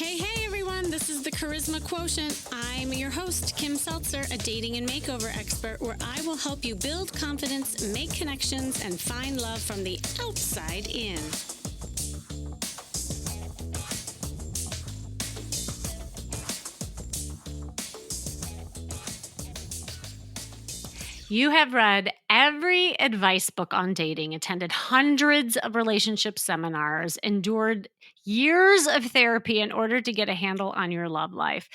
Hey everyone, this is the Charisma Quotient. I'm your host, Kim Seltzer, a dating and makeover expert, where I will help you build confidence, make connections, and find love from the outside in. You have read every advice book on dating, attended hundreds of relationship seminars, endured years of therapy in order to get a handle on your love life.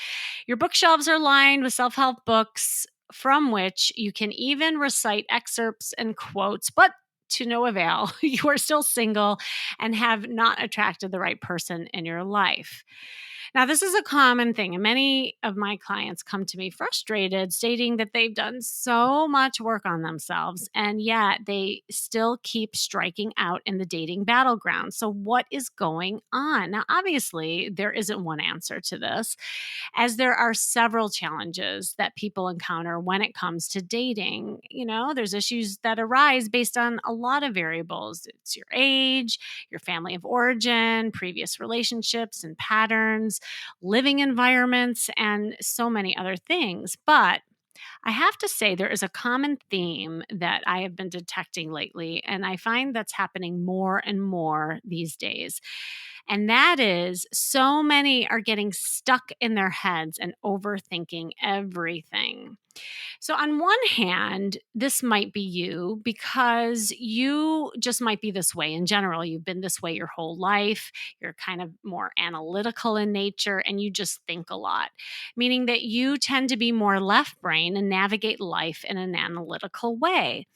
Your bookshelves are lined with self help books from which you can even recite excerpts and quotes, but to no avail. You are still single and have not attracted the right person in your life. Now, this is a common thing, and many of my clients come to me frustrated, stating that they've done so much work on themselves, and yet they still keep striking out in the dating battleground. So, what is going on? Now, obviously, there isn't one answer to this, as there are several challenges that people encounter when it comes to dating. There's issues that arise based on a lot of variables. It's your age, your family of origin, previous relationships and patterns, living environments, and so many other things. But I have to say, there is a common theme that I have been detecting lately, and I find that's happening more and more these days. And that is, so many are getting stuck in their heads and overthinking everything. So, on one hand, this might be you because you just might be this way in general. You've been this way your whole life. You're kind of more analytical in nature and you just think a lot, meaning that you tend to be more left brain and navigate life in an analytical way.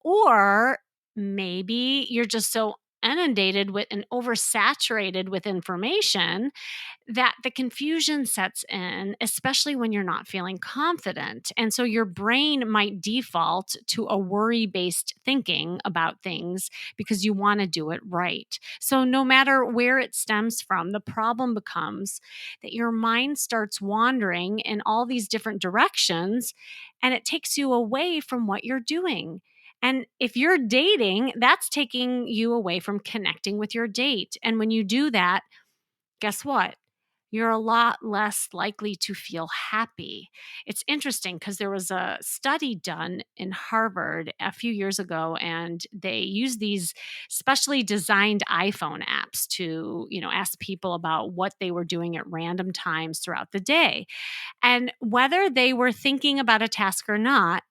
Or maybe you're just so inundated with and oversaturated with information that the confusion sets in, especially when you're not feeling confident. And so your brain might default to a worry based thinking about things because you want to do it right. So no matter where it stems from, the problem becomes that your mind starts wandering in all these different directions and it takes you away from what you're doing. And if you're dating, that's taking you away from connecting with your date. And when you do that, guess what? You're a lot less likely to feel happy. It's interesting because there was a study done in Harvard a few years ago, and they used these specially designed iPhone apps to, ask people about what they were doing at random times throughout the day. And whether they were thinking about a task or not,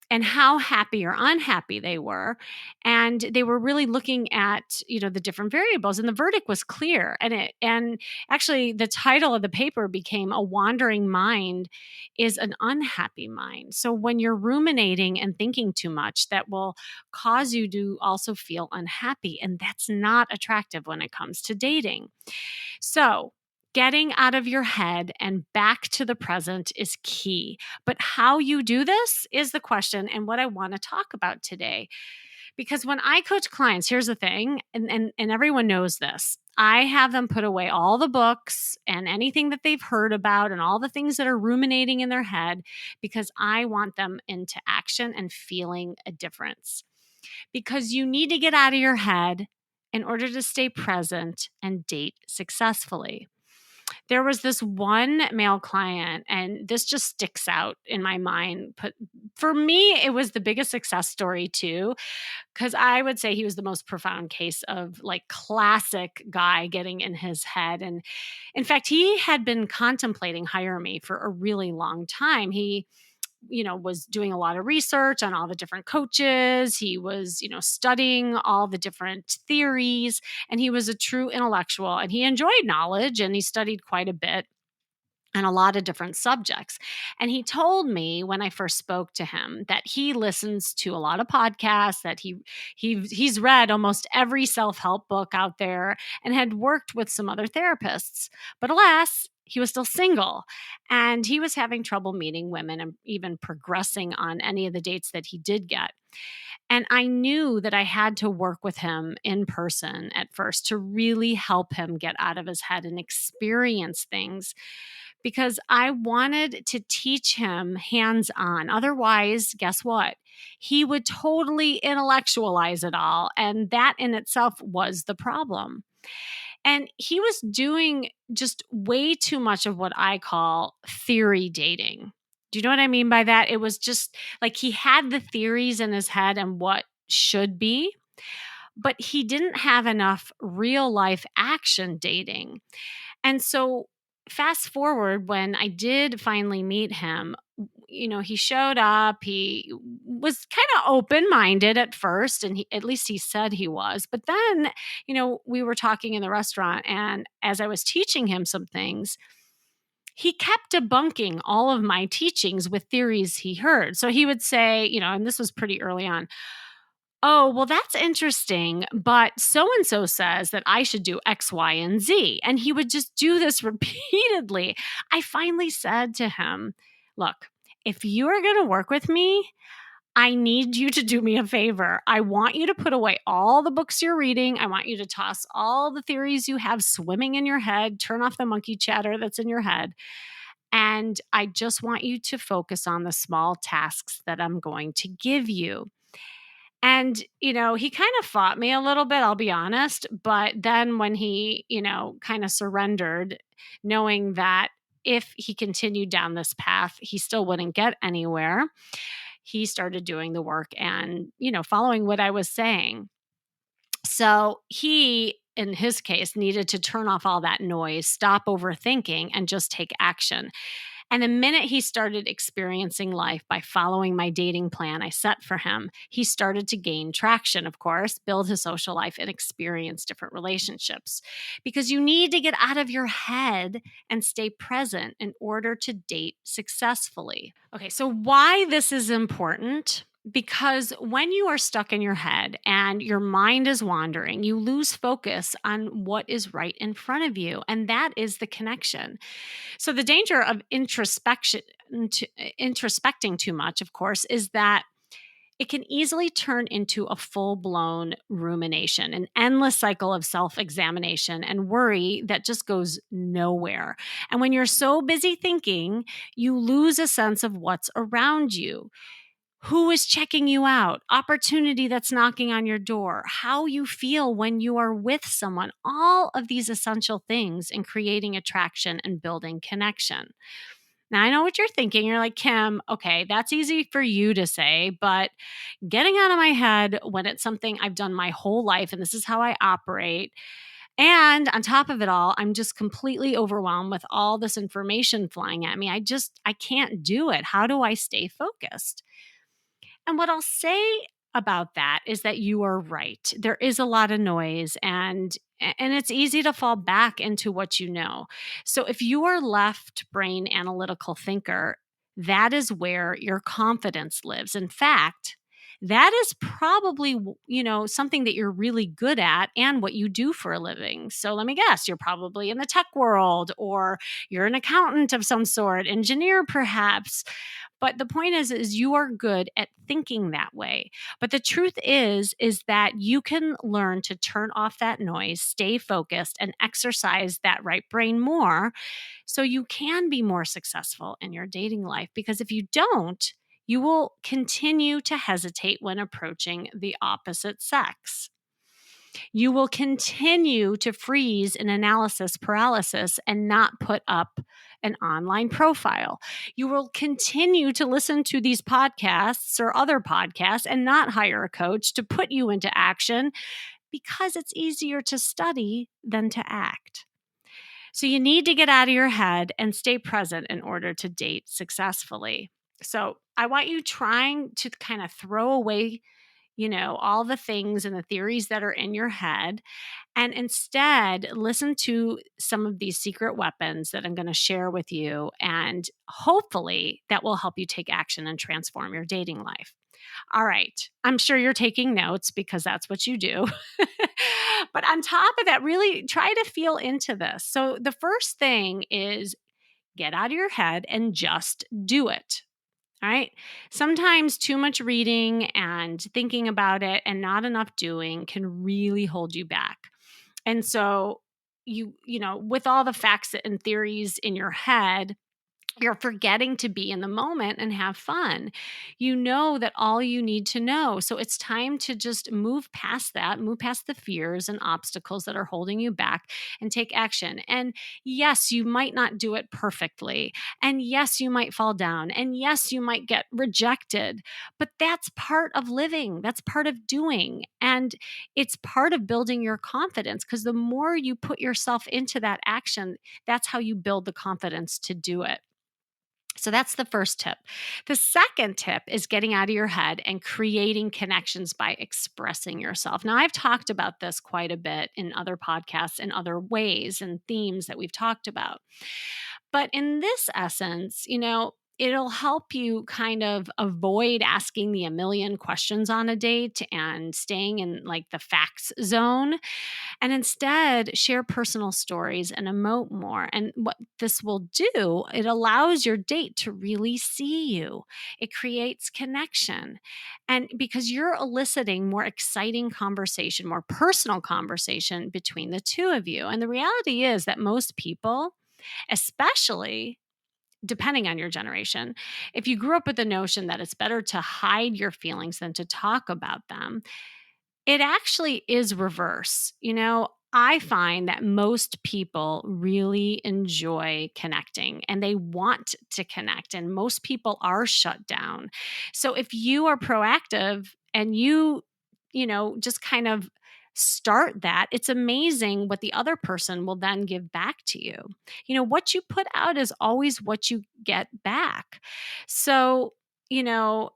and how happy or unhappy they were. And they were really looking at, the different variables, and the verdict was clear. And actually the title of the paper became "A Wandering Mind is an Unhappy Mind." So when you're ruminating and thinking too much, that will cause you to also feel unhappy. And that's not attractive when it comes to dating. So getting out of your head and back to the present is key. But how you do this is the question and what I want to talk about today. Because when I coach clients, here's the thing, and everyone knows this. I have them put away all the books and anything that they've heard about and all the things that are ruminating in their head because I want them into action and feeling a difference. Because you need to get out of your head in order to stay present and date successfully. There was this one male client, and this just sticks out in my mind. But for me, it was the biggest success story too, because I would say he was the most profound case of like classic guy getting in his head. And in fact, he had been contemplating hiring me for a really long time. He was doing a lot of research on all the different coaches. He was, studying all the different theories, and he was a true intellectual, and he enjoyed knowledge, and he studied quite a bit and a lot of different subjects. And he told me when I first spoke to him that he listens to a lot of podcasts, that he's read almost every self-help book out there and had worked with some other therapists. But alas, he was still single and he was having trouble meeting women and even progressing on any of the dates that he did get. And I knew that I had to work with him in person at first to really help him get out of his head and experience things, because I wanted to teach him hands-on. Otherwise, guess what? He would totally intellectualize it all. And that in itself was the problem. And he was doing just way too much of what I call theory dating. Do you know what I mean by that? It was just like he had the theories in his head and what should be, but he didn't have enough real life action dating. And so, fast forward when I did finally meet him, he showed up. He was kind of open minded at first, and at least he said he was. But then, we were talking in the restaurant, and as I was teaching him some things, he kept debunking all of my teachings with theories he heard. So he would say, and this was pretty early on, "Oh, well, that's interesting, but so and so says that I should do X, Y, and Z." And he would just do this repeatedly. I finally said to him, "Look, if you are going to work with me, I need you to do me a favor. I want you to put away all the books you're reading. I want you to toss all the theories you have swimming in your head, turn off the monkey chatter that's in your head. And I just want you to focus on the small tasks that I'm going to give you." And, he kind of fought me a little bit, I'll be honest. But then when he, kind of surrendered, knowing that if he continued down this path, he still wouldn't get anywhere, he started doing the work and, following what I was saying. So he, in his case, needed to turn off all that noise, stop overthinking, and just take action. And the minute he started experiencing life by following my dating plan I set for him, he started to gain traction, of course, build his social life, and experience different relationships. Because you need to get out of your head and stay present in order to date successfully. Okay, so why this is important? Because when you are stuck in your head and your mind is wandering, you lose focus on what is right in front of you. And that is the connection. So the danger of introspecting too much, of course, is that it can easily turn into a full-blown rumination, an endless cycle of self-examination and worry that just goes nowhere. And when you're so busy thinking, you lose a sense of what's around you. Who is checking you out? Opportunity that's knocking on your door? How you feel when you are with someone? All of these essential things in creating attraction and building connection. Now, I know what you're thinking. You're like, "Kim, okay, that's easy for you to say, but getting out of my head when it's something I've done my whole life and this is how I operate. And on top of it all, I'm just completely overwhelmed with all this information flying at me. I can't do it. How do I stay focused?" And what I'll say about that is that you are right. There is a lot of noise and it's easy to fall back into what you know. So if you are left brain analytical thinker, that is where your confidence lives. In fact, that is probably something that you're really good at and what you do for a living. So let me guess, you're probably in the tech world or you're an accountant of some sort, engineer perhaps. But the point is you are good at thinking that way. But the truth is that you can learn to turn off that noise, stay focused, and exercise that right brain more so you can be more successful in your dating life. Because if you don't, you will continue to hesitate when approaching the opposite sex. You will continue to freeze in analysis paralysis and not put up an online profile. You will continue to listen to these podcasts or other podcasts and not hire a coach to put you into action because it's easier to study than to act. So you need to get out of your head and stay present in order to date successfully. So I want you trying to kind of throw away all the things and the theories that are in your head, and instead listen to some of these secret weapons that I'm going to share with you. And hopefully that will help you take action and transform your dating life. All right. I'm sure you're taking notes because that's what you do. But on top of that, really try to feel into this. So the first thing is get out of your head and just do it. All right. Sometimes too much reading and thinking about it and not enough doing can really hold you back. And so with all the facts and theories in your head, You're forgetting to be in the moment and have fun. You know that all you need to know. So it's time to just move past that, move past the fears and obstacles that are holding you back and take action. And yes, you might not do it perfectly. And yes, you might fall down. And yes, you might get rejected. But that's part of living, that's part of doing. And it's part of building your confidence because the more you put yourself into that action, that's how you build the confidence to do it. So that's the first tip. The second tip is getting out of your head and creating connections by expressing yourself. Now, I've talked about this quite a bit in other podcasts and other ways and themes that we've talked about. But in this essence, it'll help you kind of avoid asking the a million questions on a date and staying in like the facts zone and instead share personal stories and emote more. And what this will do, it allows your date to really see you. It creates connection. And because you're eliciting more exciting conversation, more personal conversation between the two of you. And the reality is that most people, especially depending on your generation, if you grew up with the notion that it's better to hide your feelings than to talk about them, it actually is reverse. I find that most people really enjoy connecting and they want to connect, and most people are shut down. So if you are proactive and just kind of start that, it's amazing what the other person will then give back to you. What you put out is always what you get back. So, you know,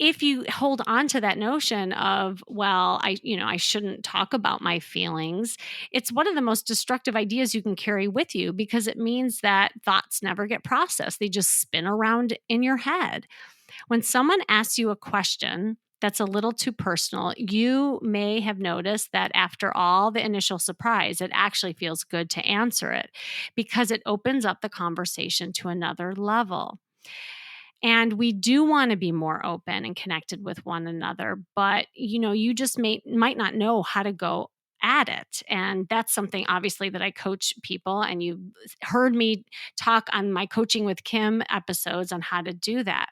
if you hold on to that notion of, well, I shouldn't talk about my feelings, it's one of the most destructive ideas you can carry with you because it means that thoughts never get processed. They just spin around in your head. When someone asks you a question that's a little too personal, you may have noticed that after all the initial surprise, it actually feels good to answer it because it opens up the conversation to another level. And we do want to be more open and connected with one another, but you just might not know how to go at it. And that's something obviously that I coach people, and you've heard me talk on my Coaching with Kim episodes on how to do that.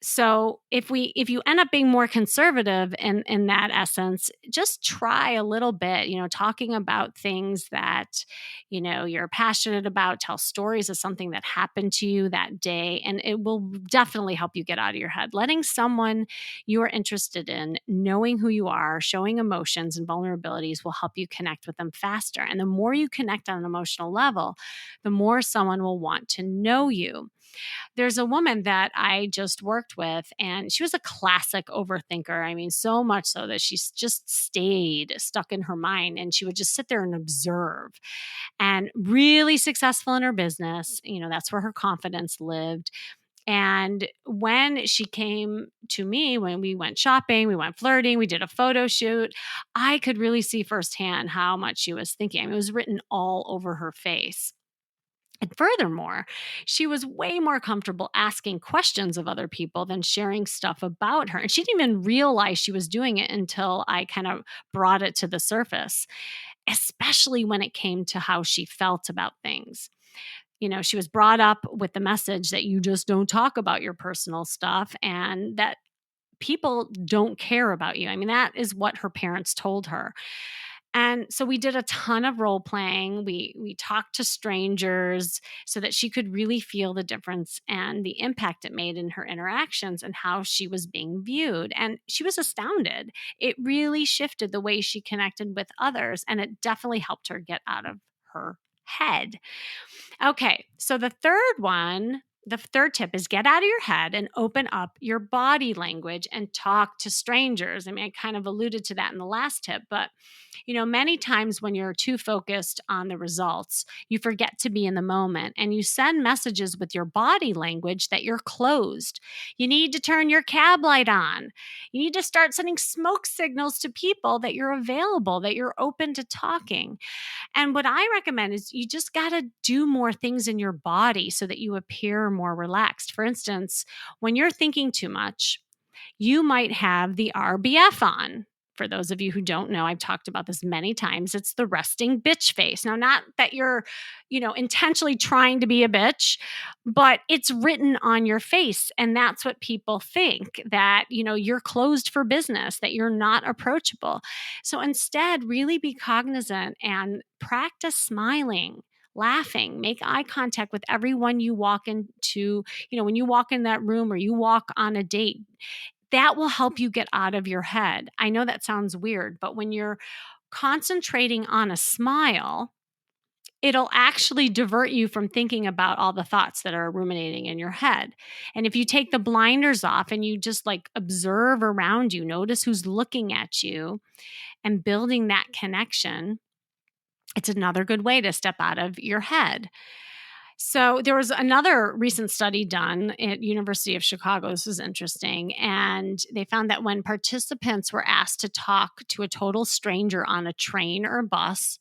So if you end up being more conservative in that essence, just try a little bit, talking about things that, you're passionate about, tell stories of something that happened to you that day. And it will definitely help you get out of your head. Letting someone you are interested in, knowing who you are, showing emotions and vulnerabilities will help you connect with them faster. And the more you connect on an emotional level, the more someone will want to know you. There's a woman that I just worked with, and she was a classic overthinker. I mean, so much so that she's just stayed stuck in her mind, and she would just sit there and observe, and really successful in her business. That's where her confidence lived. And when she came to me, when we went shopping, we went flirting, we did a photo shoot, I could really see firsthand how much she was thinking. I mean, it was written all over her face. And furthermore, she was way more comfortable asking questions of other people than sharing stuff about her. And she didn't even realize she was doing it until I kind of brought it to the surface, especially when it came to how she felt about things. She was brought up with the message that you just don't talk about your personal stuff and that people don't care about you. I mean, that is what her parents told her. And so we did a ton of role playing. We talked to strangers so that she could really feel the difference and the impact it made in her interactions and how she was being viewed. And she was astounded. It really shifted the way she connected with others, and it definitely helped her get out of her head. Okay, so the third tip is get out of your head and open up your body language and talk to strangers. I mean, I kind of alluded to that in the last tip, but many times when you're too focused on the results, you forget to be in the moment and you send messages with your body language that you're closed. You need to turn your cab light on. You need to start sending smoke signals to people that you're available, that you're open to talking. And what I recommend is you just got to do more things in your body so that you appear more relaxed. For instance, when you're thinking too much, you might have the RBF on. For those of you who don't know, I've talked about this many times. It's the resting bitch face. Now, not that you're, intentionally trying to be a bitch, but it's written on your face. And that's what people think, that, you're closed for business, that you're not approachable. So instead, really be cognizant and practice smiling, laughing, make eye contact with everyone you walk into, when you walk in that room or you walk on a date. That will help you get out of your head. I know that sounds weird, but when you're concentrating on a smile, it'll actually divert you from thinking about all the thoughts that are ruminating in your head. And if you take the blinders off and you just like observe around you, notice who's looking at you and building that connection, it's another good way to step out of your head. So there was another recent study done at University of Chicago. This was interesting. And they found that when participants were asked to talk to a total stranger on a train or bus,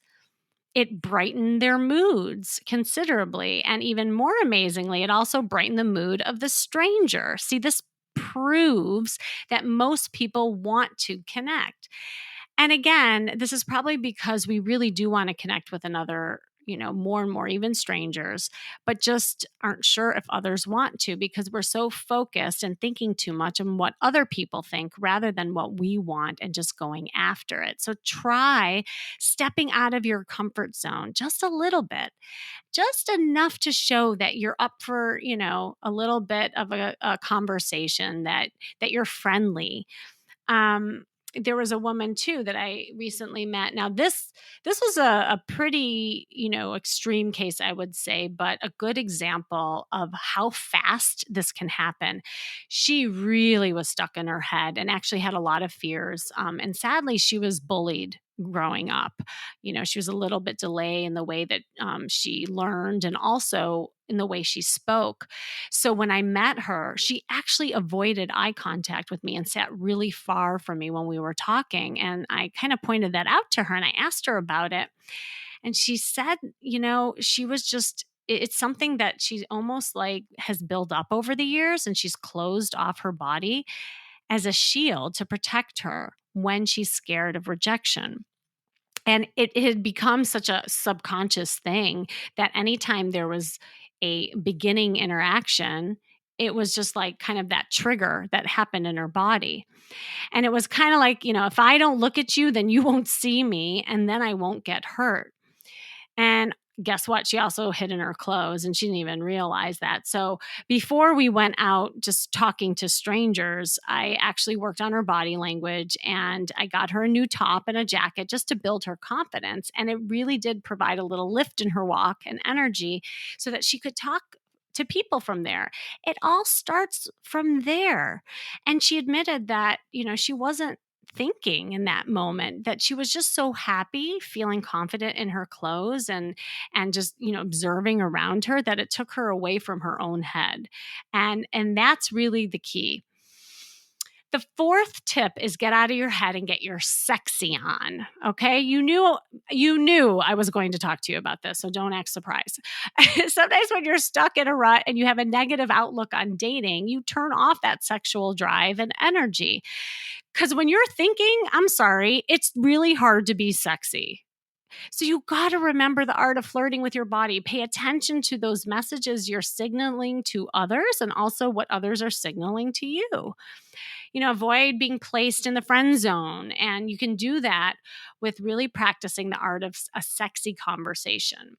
it brightened their moods considerably. And even more amazingly, it also brightened the mood of the stranger. See, this proves that most people want to connect. And again, this is probably because we really do want to connect with another, more and more, even strangers, but just aren't sure if others want to, because we're so focused and thinking too much on what other people think rather than what we want and just going after it. So try stepping out of your comfort zone just a little bit, just enough to show that you're up for, a little bit of a conversation, that you're friendly. There was a woman too that I recently met. Now this was a pretty, extreme case, I would say, but a good example of how fast this can happen. She really was stuck in her head and actually had a lot of fears. And sadly, she was bullied growing up. She was a little bit delayed in the way that she learned and also in the way she spoke. So when I met her, she actually avoided eye contact with me and sat really far from me when we were talking. And I kind of pointed that out to her and I asked her about it. And she said, she was just, it's something that she almost like has built up over the years, and she's closed off her body as a shield to protect her when she's scared of rejection. And it had become such a subconscious thing that anytime there was a beginning interaction, it was just like kind of that trigger that happened in her body. And it was kind of like, if I don't look at you, then you won't see me and then I won't get hurt. And guess what? She also hid in her clothes and she didn't even realize that. So before we went out just talking to strangers, I actually worked on her body language and I got her a new top and a jacket just to build her confidence. And it really did provide a little lift in her walk and energy so that she could talk to people from there. It all starts from there. And she admitted that, she wasn't thinking in that moment, that she was just so happy, feeling confident in her clothes and just, observing around her, that it took her away from her own head. And that's really the key. The fourth tip is get out of your head and get your sexy on. Okay. You knew I was going to talk to you about this, so don't act surprised. Sometimes when you're stuck in a rut and you have a negative outlook on dating, you turn off that sexual drive and energy. Because when you're thinking, I'm sorry, it's really hard to be sexy. So you got to remember the art of flirting with your body. Pay attention to those messages you're signaling to others and also what others are signaling to you. Avoid being placed in the friend zone. And you can do that with really practicing the art of a sexy conversation.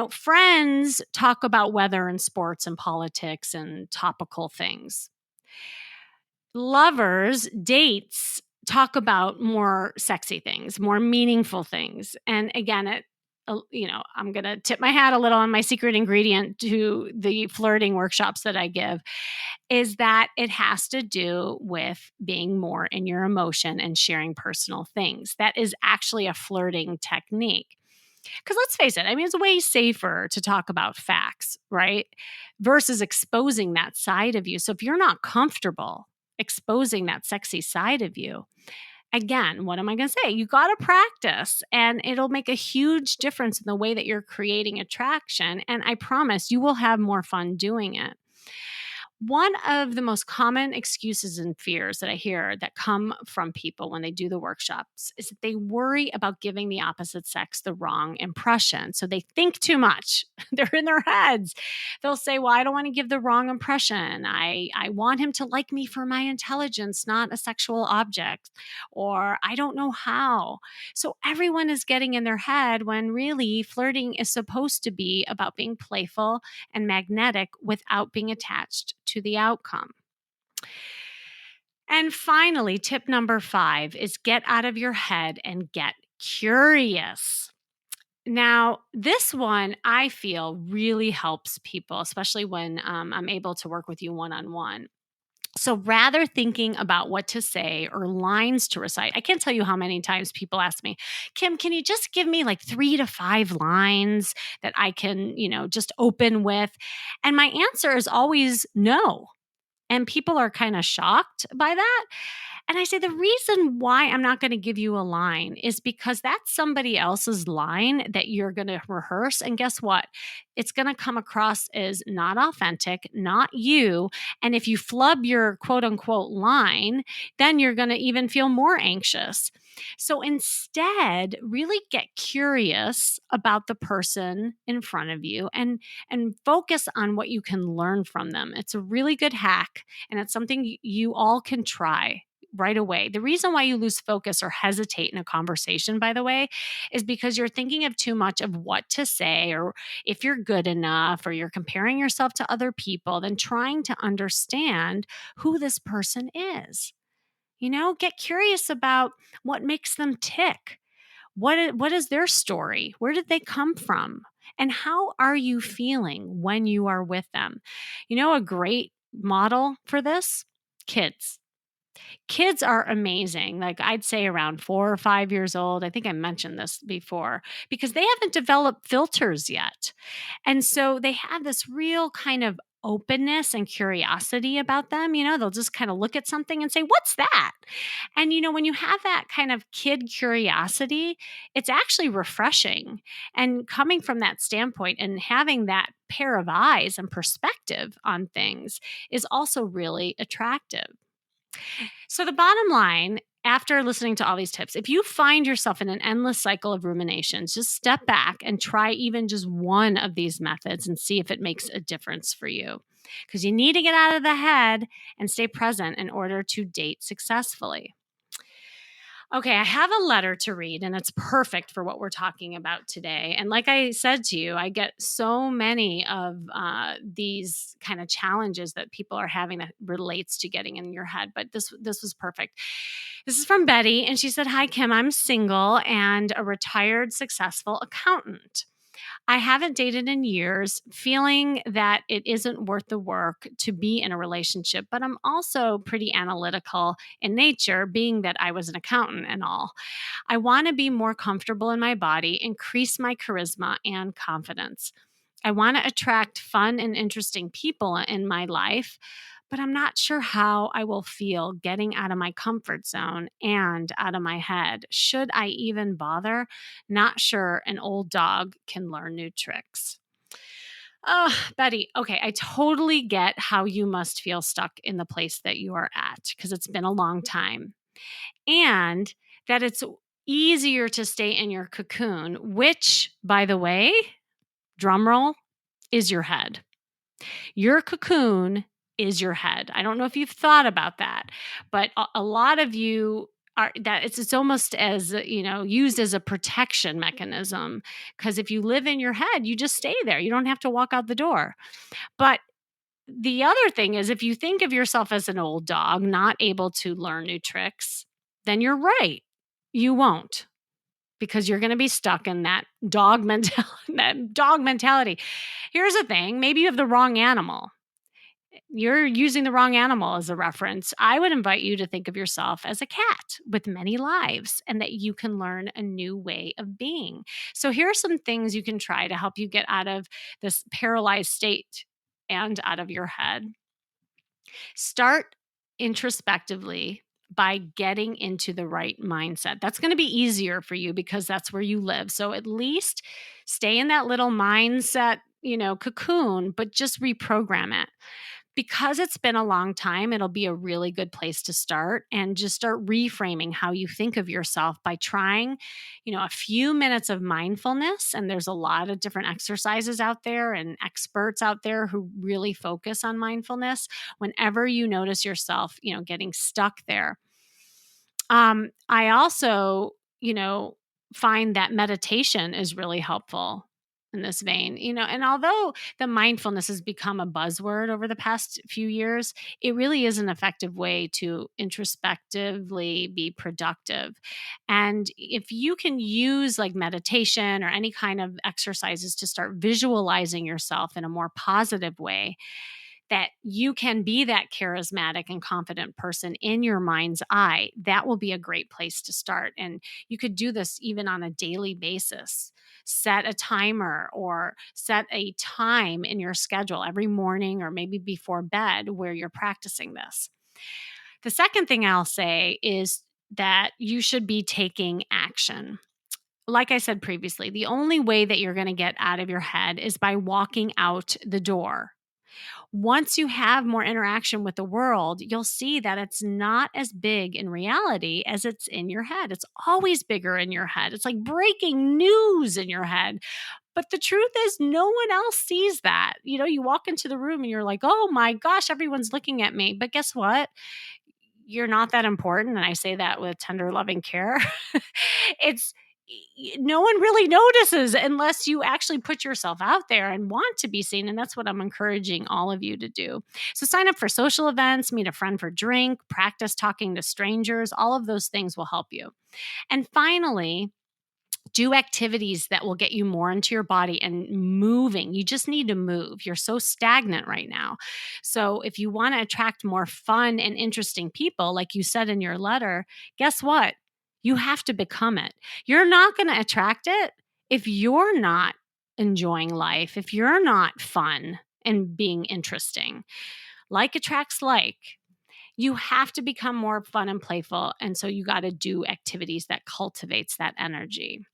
Friends talk about weather and sports and politics and topical things. Lovers, dates, talk about more sexy things, more meaningful things. And again, I'm going to tip my hat a little on my secret ingredient to the flirting workshops that I give, is that it has to do with being more in your emotion and sharing personal things. That is actually a flirting technique. Because let's face it, it's way safer to talk about facts, right? Versus exposing that side of you. So if you're not comfortable exposing that sexy side of you, again, what am I going to say? You got to practice, and it'll make a huge difference in the way that you're creating attraction. And I promise you will have more fun doing it. One of the most common excuses and fears that I hear that come from people when they do the workshops is that they worry about giving the opposite sex the wrong impression. So they think too much. They're in their heads. They'll say, "Well, I don't want to give the wrong impression. I want him to like me for my intelligence, not a sexual object." Or, "I don't know how." So everyone is getting in their head when really flirting is supposed to be about being playful and magnetic without being attached to the outcome. And finally, tip number 5 is get out of your head and get curious. Now, this one I feel really helps people, especially when I'm able to work with you one on one. So rather thinking about what to say or lines to recite, I can't tell you how many times people ask me, "Kim, can you just give me like 3 to 5 lines that I can, just open with?" And my answer is always no. And people are kind of shocked by that. And I say, the reason why I'm not going to give you a line is because that's somebody else's line that you're going to rehearse. And guess what? It's going to come across as not authentic, not you. And if you flub your quote unquote line, then you're going to even feel more anxious. So instead, really get curious about the person in front of you and focus on what you can learn from them. It's a really good hack, and it's something you all can try right away. The reason why you lose focus or hesitate in a conversation, by the way, is because you're thinking of too much of what to say or if you're good enough, or you're comparing yourself to other people than trying to understand who this person is. Get curious about what makes them tick. What is their story? Where did they come from? And how are you feeling when you are with them? A great model for this? Kids. Kids are amazing. Like, I'd say around 4 or 5 years old. I think I mentioned this before, because they haven't developed filters yet. And so they have this real kind of openness and curiosity about them. They'll just kind of look at something and say, "What's that?" And, when you have that kind of kid curiosity, it's actually refreshing. And coming from that standpoint and having that pair of eyes and perspective on things is also really attractive. So, the bottom line, after listening to all these tips, if you find yourself in an endless cycle of ruminations, just step back and try even just one of these methods and see if it makes a difference for you. Because you need to get out of the head and stay present in order to date successfully. Okay, I have a letter to read, and it's perfect for what we're talking about today. And like I said to you, I get so many of these kind of challenges that people are having that relates to getting in your head. But this was perfect. This is from Betty, and she said, "Hi Kim, I'm single and a retired successful accountant. I haven't dated in years, feeling that it isn't worth the work to be in a relationship, but I'm also pretty analytical in nature, being that I was an accountant and all. I want to be more comfortable in my body, increase my charisma and confidence. I want to attract fun and interesting people in my life, but I'm not sure how I will feel getting out of my comfort zone and out of my head. Should I even bother? Not sure an old dog can learn new tricks." Oh, Betty, okay, I totally get how you must feel stuck in the place that you are at because it's been a long time. And that it's easier to stay in your cocoon, which, by the way, drum roll, is your head. Your cocoon is your head. I don't know if you've thought about that, but a lot of you are that it's almost as, used as a protection mechanism, because if you live in your head, you just stay there. You don't have to walk out the door. But the other thing is, if you think of yourself as an old dog, not able to learn new tricks, then you're right. You won't, because you're going to be stuck in that dog mentality. Here's the thing, maybe you have the wrong animal. You're using the wrong animal as a reference. I would invite you to think of yourself as a cat with many lives, and that you can learn a new way of being. So here are some things you can try to help you get out of this paralyzed state and out of your head. Start introspectively by getting into the right mindset. That's going to be easier for you because that's where you live. So at least stay in that little mindset, cocoon, but just reprogram it. because it's been a long time, it'll be a really good place to start and just start reframing how you think of yourself by trying, a few minutes of mindfulness. And there's a lot of different exercises out there and experts out there who really focus on mindfulness. Whenever you notice yourself, getting stuck there. I also, find that meditation is really helpful in this vein, and although the mindfulness has become a buzzword over the past few years, it really is an effective way to introspectively be productive. And if you can use like meditation or any kind of exercises to start visualizing yourself in a more positive way, that you can be that charismatic and confident person in your mind's eye, that will be a great place to start. And you could do this even on a daily basis. Set a timer or set a time in your schedule every morning or maybe before bed where you're practicing this. The second thing I'll say is that you should be taking action. Like I said previously, the only way that you're going to get out of your head is by walking out the door. Once you have more interaction with the world, you'll see that it's not as big in reality as it's in your head. It's always bigger in your head. It's like breaking news in your head. But the truth is, no one else sees that. You walk into the room and you're like, oh my gosh, everyone's looking at me. But guess what? You're not that important. And I say that with tender, loving care. it's No one really notices unless you actually put yourself out there and want to be seen. And that's what I'm encouraging all of you to do. So sign up for social events, meet a friend for a drink, practice talking to strangers. All of those things will help you. And finally, do activities that will get you more into your body and moving. You just need to move. You're so stagnant right now. So, if you want to attract more fun and interesting people, like you said in your letter, guess what? You have to become it. You're not going to attract it if you're not enjoying life, if you're not fun and being interesting. Like attracts like. You have to become more fun and playful. And so you got to do activities that cultivates that energy.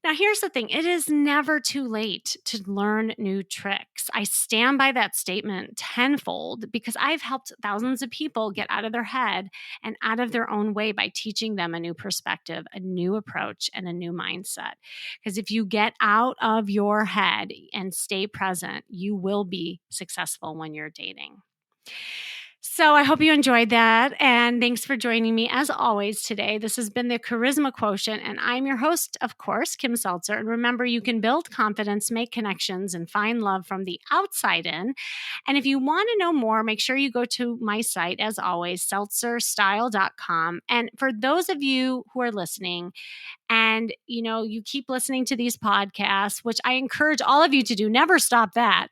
Now, here's the thing. It is never too late to learn new tricks. I stand by that statement tenfold because I've helped thousands of people get out of their head and out of their own way by teaching them a new perspective, a new approach, and a new mindset. Because if you get out of your head and stay present, you will be successful when you're dating. So I hope you enjoyed that. And thanks for joining me as always today. This has been the Charisma Quotient, and I'm your host, of course, Kim Seltzer. And remember, you can build confidence, make connections, and find love from the outside in. And if you want to know more, make sure you go to my site, as always, seltzerstyle.com. And for those of you who are listening, and you keep listening to these podcasts, which I encourage all of you to do, never stop that.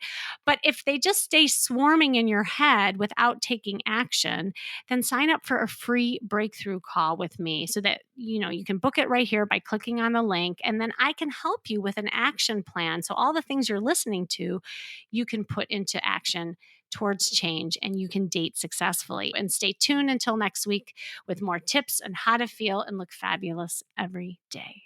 But if they just stay swarming in your head without taking action, then sign up for a free breakthrough call with me so that you can book it right here by clicking on the link, and then I can help you with an action plan. So all the things you're listening to, you can put into action towards change, and you can date successfully. And stay tuned until next week with more tips on how to feel and look fabulous every day.